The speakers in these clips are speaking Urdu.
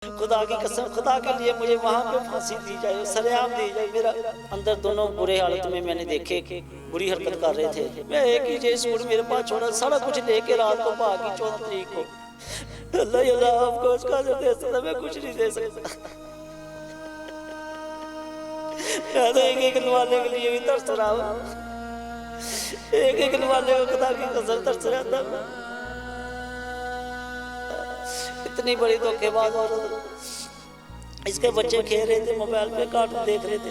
خدا کی قسم، خدا کے لیے مجھے وہاں پہ پھانسی دی جائے، سریعام دی جائے۔ میرا اندر دونوں برے حالت میں نے دیکھے کہ بری حرکت کر رہے تھے۔ میں ایک ہی جے سوٹ میرے پاس چھوڑا، سارا کچھ لے کے رات کو بھاگی 14 تاریخ کو۔ اللہ آپ کو اس کا جو دے سکتا، میں کچھ نہیں دے سکتا۔ میں تو ایک نوالے کے لیے بھی ترس رہا ہوں، ایک نوالے کو خدا کی قسم ترس رہا تھا۔ اتنی بڑی دھوکے باز عورت، اس کے بچے کھیل رہے تھے، موبائل پہ کارٹون دیکھ رہے تھے۔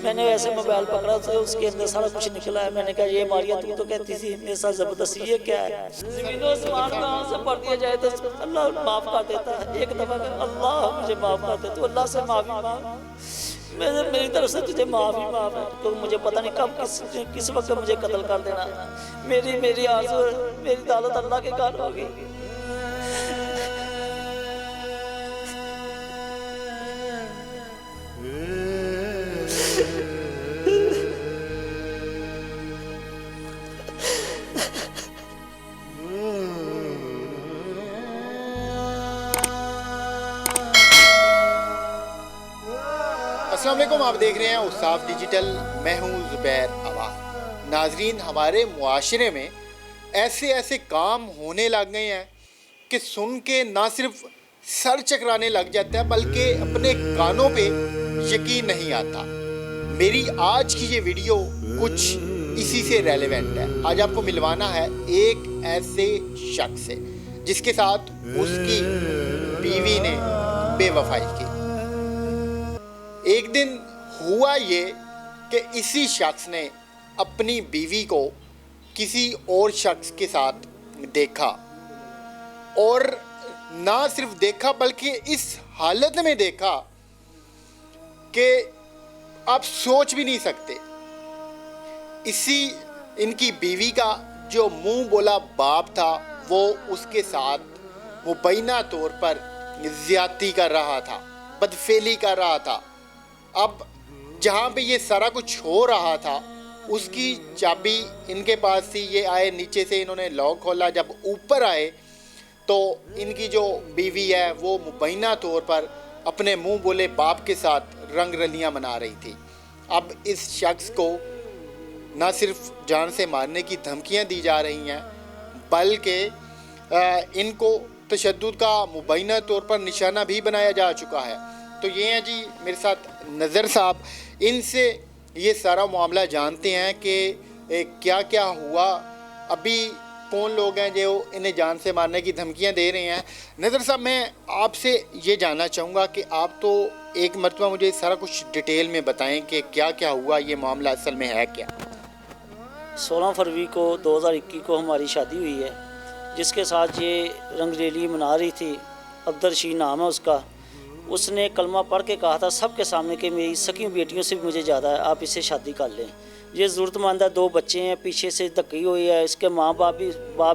میں نے ویسے موبائل پکڑا تو اس کے اندر سارا کچھ نکلا ہے۔ میں نے کہا یہ ماریا تم تو کہتی تھی میرے ساتھ زبردستی، یہ کیا ہے؟ زمین و آسمان کہاں سے پڑھ دیا جائے تو اللہ معاف کر دیتا ہے۔ ایک دفعہ کہ اللہ مجھے معاف کر دے، تو اللہ سے معافی مانگ، میری طرف سے تجھے معافی معاف ہے، تو مجھے پتہ نہیں کب کس وقت مجھے قتل کر دینا۔ میری آرزو، میری دولت اللہ کے گھر ہوگی۔ السلام علیکم، آپ دیکھ رہے ہیں اوصاف ڈیجیٹل، میں ہوں زبیر عوام۔ ناظرین، ہمارے معاشرے میں ایسے کام ہونے لگ گئے ہیں کہ سن کے نہ صرف سر چکرانے لگ جاتا ہے بلکہ اپنے کانوں پہ یقین نہیں آتا۔ میری آج کی یہ ویڈیو کچھ اسی سے ریلیونٹ ہے۔ آج آپ کو ملوانا ہے ایک ایسے شخص سے جس کے ساتھ اس کی بیوی نے بے وفائی کی۔ ایک دن ہوا یہ کہ اسی شخص نے اپنی بیوی کو کسی اور شخص کے ساتھ دیکھا، اور نہ صرف دیکھا بلکہ اس حالت میں دیکھا کہ آپ سوچ بھی نہیں سکتے۔ ان کی بیوی کا جو منہ بولا باپ تھا وہ اس کے ساتھ مبینہ طور پر زیادتی کر رہا تھا، بدفعلی کر رہا تھا۔ اب جہاں پہ یہ سارا کچھ ہو رہا تھا اس کی چابی ان کے پاس تھی۔ یہ آئے نیچے سے، انہوں نے لاک کھولا، جب اوپر آئے تو ان کی جو بیوی ہے وہ مبینہ طور پر اپنے منہ بولے باپ کے ساتھ رنگ رلیاں منا رہی تھی۔ اب اس شخص کو نہ صرف جان سے مارنے کی دھمکیاں دی جا رہی ہیں بلکہ ان کو تشدد کا مبینہ طور پر نشانہ بھی بنایا جا چکا ہے۔ تو یہ ہیں جی میرے ساتھ نظر صاحب، ان سے یہ سارا معاملہ جانتے ہیں کہ کیا کیا ہوا، ابھی کون لوگ ہیں جو انہیں جان سے مارنے کی دھمکیاں دے رہے ہیں۔ نظر صاحب، میں آپ سے یہ جاننا چاہوں گا کہ آپ تو ایک مرتبہ مجھے سارا کچھ ڈیٹیل میں بتائیں کہ کیا کیا ہوا، یہ معاملہ اصل میں ہے کیا؟ 16 فروری کو 2021 کو ہماری شادی ہوئی ہے، جس کے ساتھ یہ رنگ ریلی منا رہی تھی۔ عبدالرشید نام ہے اس کا۔ اس نے کلمہ پڑھ کے کہا تھا سب کے سامنے کہ میری سکی بیٹیوں سے بھی مجھے زیادہ ہے، آپ اس سے شادی کر لیں۔ یہ ضرورت مند ہے، 2 بچے ہیں، پیچھے سے دھکی ہوئی ہے، اس کے ماں باپ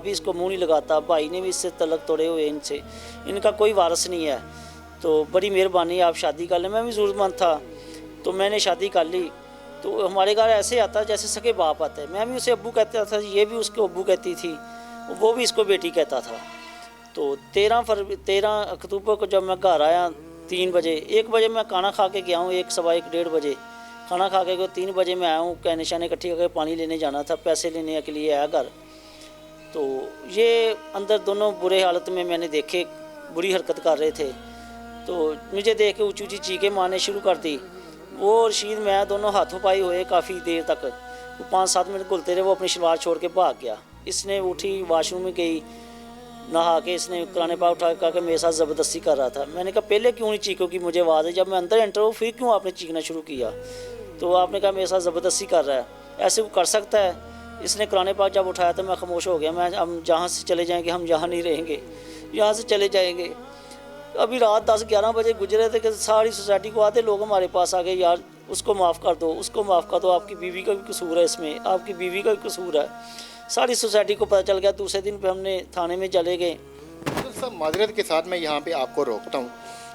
بھی اس کو منہ نہیں لگاتا، بھائی نے بھی اس سے تعلق توڑے ہوئے، ان کا کوئی وارث نہیں ہے، تو بڑی مہربانی ہے آپ شادی کر لیں۔ میں بھی ضرورت مند تھا تو میں نے شادی کر لی۔ تو ہمارے گھر ایسے آتا جیسے سکے باپ آتے، میں بھی اسے ابو کہتا تھا، یہ بھی اس کو ابو کہتی تھی، وہ بھی اس کو بیٹی کہتا تھا۔ تو 13 اکتوبر کو جب میں گھر آیا 3 بجے، 1 بجے میں کھانا کھا کے گیا ہوں، 1 سوا 1 1:30 بجے کھانا کھا کے 3 بجے میں آیا ہوں، کہنے شانے اکٹھی کر کے پانی لینے جانا تھا، پیسے لینے کے لیے آیا گھر۔ تو یہ اندر دونوں برے حالت میں نے دیکھے بری حرکت کر رہے تھے، تو مجھے دیکھ کے اونچی اونچی چیخیں مارنے شروع کر دی۔ وہ رشید میں دونوں ہاتھوں پائی ہوئے کافی دیر تک، 5-7 منٹ گھلتے رہے، وہ اپنی شلوار چھوڑ کے بھاگ گیا۔ اس نے اٹھی واش روم میں گئی، نہا کے اس نے قرآن پاک اٹھا کے کہا کہ میرے ساتھ زبردستی کر رہا تھا۔ میں نے کہا پہلے کیوں نہیں چیخو کہ مجھے آواز ہے، جب میں اندر انٹر ہوں پھر کیوں آپ نے چیخنا شروع کیا؟ تو آپ نے کہا میرے ساتھ زبردستی کر رہا ہے، ایسے وہ کر سکتا ہے؟ اس نے قرآن پاک جب اٹھایا تو میں خاموش ہو گیا۔ ہم جہاں سے چلے جائیں گے، ہم یہاں نہیں رہیں گے، یہاں سے چلے جائیں گے۔ ابھی رات 10-11 بجے گزرے تھے کہ ساری سوسائٹی کو آتے لوگ ہمارے پاس آ گئے، یار اس کو معاف کر دو، اس کو معاف کر دو، آپ کی بیوی کا بھی قصور ہے، اس میں آپ کی بیوی کا بھی قصور ہے۔ ساری سوسائٹی کو پتہ چل گیا۔ دوسرے دن پہ ہم نے تھانے میں چلے گئے۔ سب معذرت کے ساتھ میں یہاں پہ آپ کو روکتا ہوں،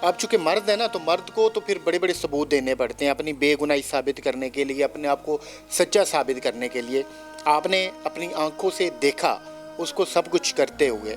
آپ چونکہ مرد ہیں نا، تو مرد کو تو پھر بڑے بڑے ثبوت دینے پڑتے ہیں اپنی بے گناہی ثابت کرنے کے لیے، اپنے آپ کو سچا ثابت کرنے کے لیے۔ آپ نے اپنی آنکھوں سے دیکھا اس کو سب کچھ کرتے ہوئے،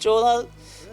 14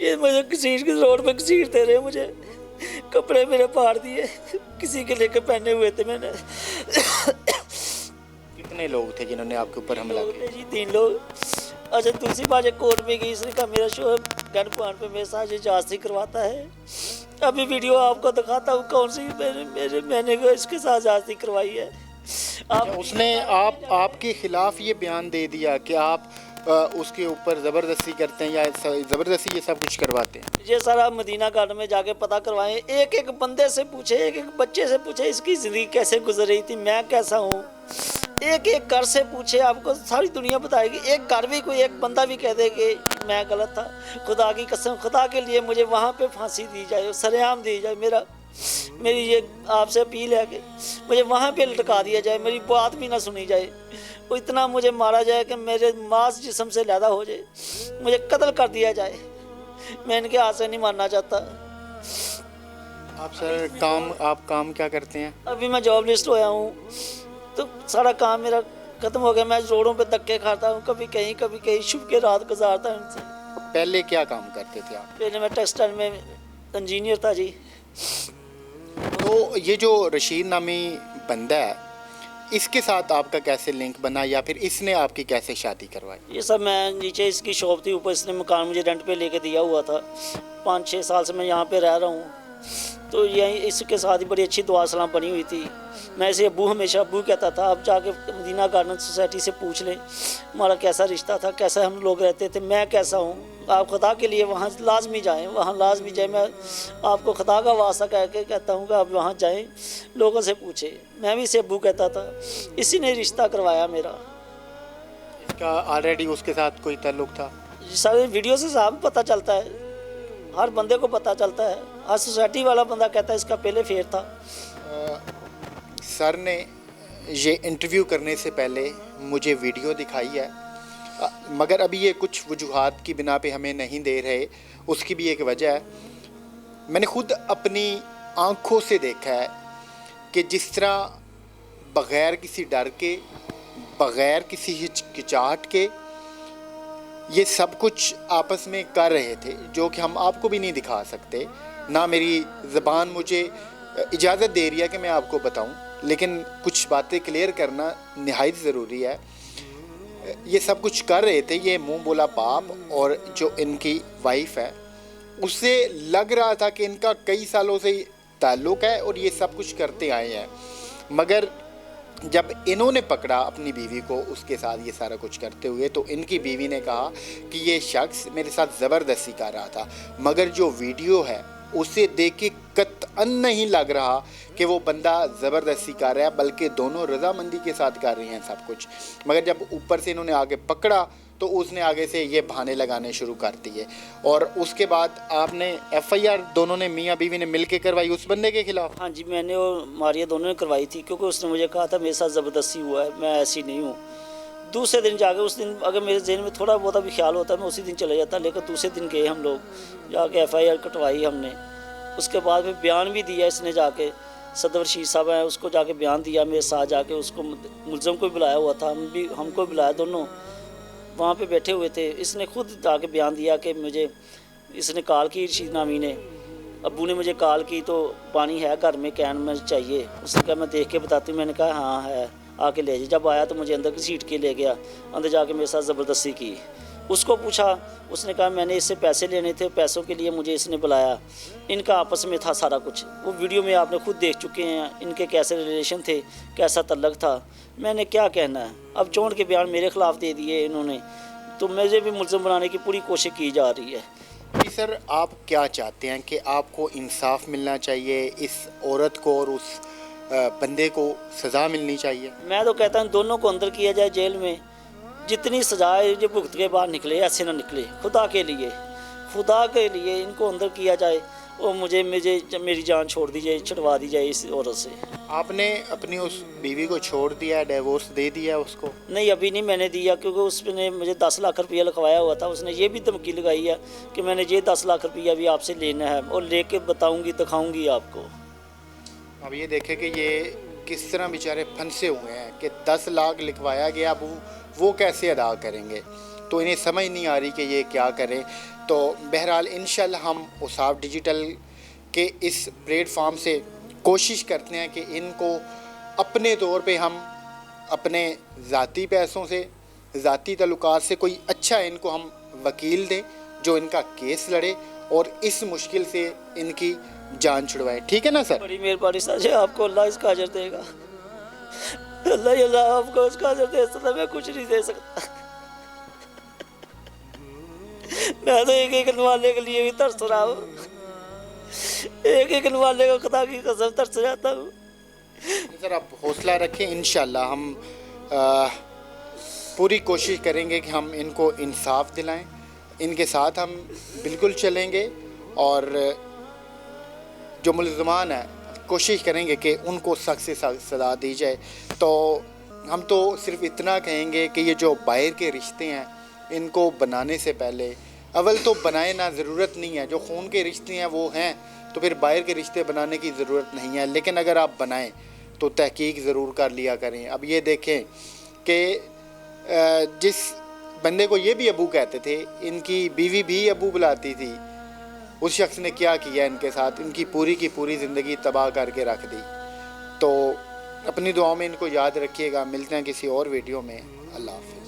یہ مجھے گھسیٹ کے روڈ پہ گھسیٹتے رہے، مجھے کپڑے میرے پھاڑ دیے، کسی کے لے کے پہنے ہوئے تھے میں نے۔ کتنے لوگ تھے جنہوں نے آپ کے اوپر حملہ کیا؟ جی 3 لوگ۔ اچھا تلسی باجے کورٹ میں گئی، اس نے کہا میرا شوہر گن پوائنٹ پہ میرے ساتھ جاستی کرواتا ہے۔ ابھی ویڈیو آپ کو دکھاتا ہوں کون سی میں نے اس کے ساتھ جاستی کروائی ہے۔ اس نے آپ کے خلاف یہ بیان دے دیا کہ آپ اس کے اوپر زبردستی کرتے ہیں یا زبردستی یہ سب کچھ کرواتے ہیں؟ یہ سارا مدینہ گارڈن میں جا کے پتہ کروائیں، ایک ایک بندے سے پوچھے، ایک ایک بچے سے پوچھے اس کی زندگی کیسے گزر رہی تھی، میں کیسا ہوں، ایک ایک گھر سے پوچھے، آپ کو ساری دنیا بتائے گی۔ ایک گھر بھی کوئی ایک بندہ بھی کہہ دے کہ میں غلط تھا، خدا کی قسم، خدا کے لیے مجھے وہاں پہ پھانسی دی جائے، سرعام دی جائے، میری یہ آپ سے اپیل ہے کہ مجھے وہاں پہ لٹکا دیا جائے، میری بات بھی نہ سنی جائے، وہ اتنا مجھے مارا جائے کہ میرے ماس جسم سے لیدہ ہو جائے، مجھے قتل کر دیا جائے، میں ان کے ہاتھ سے نہیں مارنا چاہتا۔ آپ سر آپ کام کیا کرتے ہیں؟ ابھی میں جاب لسٹ ہویا ہوں تو سارا کام میرا ختم ہو گیا، میں روڈوں پہ دھکے کھاتا ہوں، کبھی کہیں چھپ کے رات گزارتا ہوں ان سے۔ پہلے کیا کام کرتے تھے آپ؟ پہلے میں ٹیکسٹائل میں انجینئر تھا جی۔ تو یہ جو رشید نامی بندہ ہے، اس کے ساتھ آپ کا کیسے لنک بنا یا پھر اس نے آپ کی کیسے شادی کروائی؟ یہ سب میں نیچے اس کی شاپ تھی، اوپر اس نے مکان مجھے رینٹ پہ لے کے دیا ہوا تھا، 5-6 سال سے میں یہاں پہ رہ رہا ہوں، تو یہی اس کے ساتھ ہی بڑی اچھی دعا سلام بنی ہوئی تھی۔ میں اسے ہمیشہ ابو کہتا تھا، آپ جا کے مدینہ گارڈن سوسائٹی سے پوچھ لیں ہمارا کیسا رشتہ تھا، کیسا ہم لوگ رہتے تھے، میں کیسا ہوں، آپ خدا کے لیے وہاں لازمی جائیں، وہاں لازمی جائیں، میں آپ کو خدا کا واسطہ کہہ کے کہتا ہوں کہ آپ وہاں جائیں، لوگوں سے پوچھیں۔ میں بھی اسے ابو کہتا تھا، اسی نے رشتہ کروایا میرا۔ اس کا آلریڈی اس کے ساتھ کوئی تعلق تھا؟ سارے ویڈیو سے صاحب پتہ چلتا ہے، ہر بندے کو پتہ چلتا ہے، ہر سوسائٹی والا بندہ کہتا ہے اس کا پہلے فیئر تھا۔ سر نے یہ انٹرویو کرنے سے پہلے مجھے ویڈیو دکھائی ہے، مگر ابھی یہ کچھ وجوہات کی بنا پہ ہمیں نہیں دے رہے، اس کی بھی ایک وجہ ہے۔ میں نے خود اپنی آنکھوں سے دیکھا ہے کہ جس طرح بغیر کسی ڈر کے، بغیر کسی ہچکچاہٹ کے یہ سب کچھ آپس میں کر رہے تھے، جو کہ ہم آپ کو بھی نہیں دکھا سکتے، نہ میری زبان مجھے اجازت دے رہی ہے کہ میں آپ کو بتاؤں، لیکن کچھ باتیں کلیئر کرنا نہایت ضروری ہے۔ یہ سب کچھ کر رہے تھے یہ منہ بولا باپ، اور جو ان کی وائف ہے اس سے لگ رہا تھا کہ ان کا کئی سالوں سے تعلق ہے اور یہ سب کچھ کرتے آئے ہیں، مگر جب انہوں نے پکڑا اپنی بیوی کو اس کے ساتھ یہ سارا کچھ کرتے ہوئے، تو ان کی بیوی نے کہا کہ یہ شخص میرے ساتھ زبردستی کر رہا تھا، مگر جو ویڈیو ہے اسے دیکھ کے قطعاً نہیں لگ رہا کہ وہ بندہ زبردستی کر رہا ہے، بلکہ دونوں رضامندی کے ساتھ کر رہی ہیں سب کچھ۔ مگر جب اوپر سے انہوں نے آگے پکڑا تو اس نے آگے سے یہ بہانے لگانے شروع کر دیے، اور اس کے بعد آپ نے ایف آئی آر دونوں نے میاں بیوی نے مل کے کروائی اس بندے کے خلاف؟ ہاں جی، میں نے اور ماریہ دونوں نے کروائی تھی، کیونکہ اس نے مجھے کہا تھا میرے ساتھ زبردستی ہوا ہے، میں ایسی نہیں ہوں۔ دوسرے دن جا کے، اس دن اگر میرے ذہن میں تھوڑا بہت بھی خیال ہوتا ہے میں اسی دن چلے جاتا، لیکن دوسرے دن گئے ہم لوگ جا کے ایف آئی آر کٹوائی ہم نے۔ اس کے بعد پھر بیان بھی دیا اس نے، جا کے صدر رشید صاحب ہیں اس کو جا کے بیان دیا میرے ساتھ، جا کے اس کو ملزم کو بھی بلایا ہوا تھا، ہم کو بھی بلایا، دونوں وہاں پہ بیٹھے ہوئے تھے۔ اس نے خود جا کے بیان دیا کہ مجھے اس نے کال کی، رشید نامی نے، ابو نے مجھے کال کی تو پانی ہے گھر میں کین میں چاہیے، اس نے کہا میں دیکھ کے بتاتی ہوں، میں نے کہا ہاں ہے، آ کے لے جائے۔ جب آیا تو مجھے اندر کی سیٹ کے لے گیا، اندر جا کے میرے ساتھ زبردستی کی۔ اس کو پوچھا، اس نے کہا میں نے اس سے پیسے لینے تھے، پیسوں کے لیے مجھے اس نے بلایا، ان کا آپس میں تھا سارا کچھ، وہ ویڈیو میں آپ نے خود دیکھ چکے ہیں ان کے کیسے ریلیشن تھے، کیسا تعلق تھا۔ میں نے کیا کہنا ہے، اب چونٹ کے بیان میرے خلاف دے دیے انہوں نے، تو مجھے بھی ملزم بنانے کی پوری کوشش کی جا رہی ہے۔ جی سر، آپ کیا چاہتے ہیں کہ آپ کو انصاف ملنا چاہیے، اس عورت کو اور اس بندے کو سزا ملنی چاہیے؟ میں تو کہتا ہوں دونوں کو اندر کیا جائے جیل میں، جتنی سزا ہے جو بھگت کے باہر نکلے، ایسے نہ نکلے، خدا کے لیے ان کو اندر کیا جائے، اور مجھے میری جان چھوڑ دی جائے، چھڑوا دی جائے اس عورت سے۔ آپ نے اپنی اس بیوی کو چھوڑ دیا، ڈیورس دے دیا اس کو؟ نہیں، ابھی نہیں میں نے دیا، کیونکہ اس نے مجھے 10 لاکھ روپیہ لکھوایا ہوا تھا، اس نے یہ بھی دھمکی لگائی ہے کہ میں نے یہ 10 لاکھ روپیہ بھی آپ سے لینا ہے، اور لے کے بتاؤں گی، دکھاؤں گی آپ کو۔ اب یہ دیکھیں کہ یہ کس طرح بیچارے پھنسے ہوئے ہیں کہ 10 لاکھ لکھوایا گیا، اب وہ کیسے ادا کریں گے؟ تو انہیں سمجھ نہیں آ رہی کہ یہ کیا کریں. تو بہرحال انشاءاللہ ہم اوصاف ڈیجیٹل کے اس پلیٹ فارم سے کوشش کرتے ہیں کہ ان کو اپنے طور پہ ہم اپنے ذاتی پیسوں سے، ذاتی تعلقات سے کوئی اچھا ان کو ہم وکیل دیں جو ان کا کیس لڑے اور اس مشکل سے ان کی جان چھڑوائے. ٹھیک ہے نا سر؟ بڑی مہربانی سر جی، آپ کو اللہ اس کا اجر دے گا. اللہ ہی اللہ آپ کو اس کا اجر دے سکتا، میں کچھ نہیں دے سکتا. میں تو ایک نوالے کے لیے بھی ترس رہا ہوں، ایک نوالے کو خدا کی قسم ترس جاتا ہوں. سر آپ حوصلہ رکھیں، انشاءاللہ ہم پوری کوشش کریں گے کہ ہم ان کو انصاف دلائیں. ان کے ساتھ ہم بالکل چلیں گے اور جو ملزمان ہیں کوشش کریں گے کہ ان کو سخت سے سخت سزا دی جائے. تو ہم تو صرف اتنا کہیں گے کہ یہ جو باہر کے رشتے ہیں ان کو بنانے سے پہلے اول تو بنائے نہ، ضرورت نہیں ہے. جو خون کے رشتے ہیں وہ ہیں تو پھر باہر کے رشتے بنانے کی ضرورت نہیں ہے. لیکن اگر آپ بنائیں تو تحقیق ضرور کر لیا کریں. اب یہ دیکھیں کہ جس بندے کو یہ بھی ابو کہتے تھے، ان کی بیوی بھی ابو بلاتی تھی، اس شخص نے کیا کیا ان کے ساتھ، ان کی پوری زندگی تباہ کر کے رکھ دی. تو اپنی دعاؤں میں ان کو یاد رکھیے گا. ملتے ہیں کسی اور ویڈیو میں. اللہ حافظ.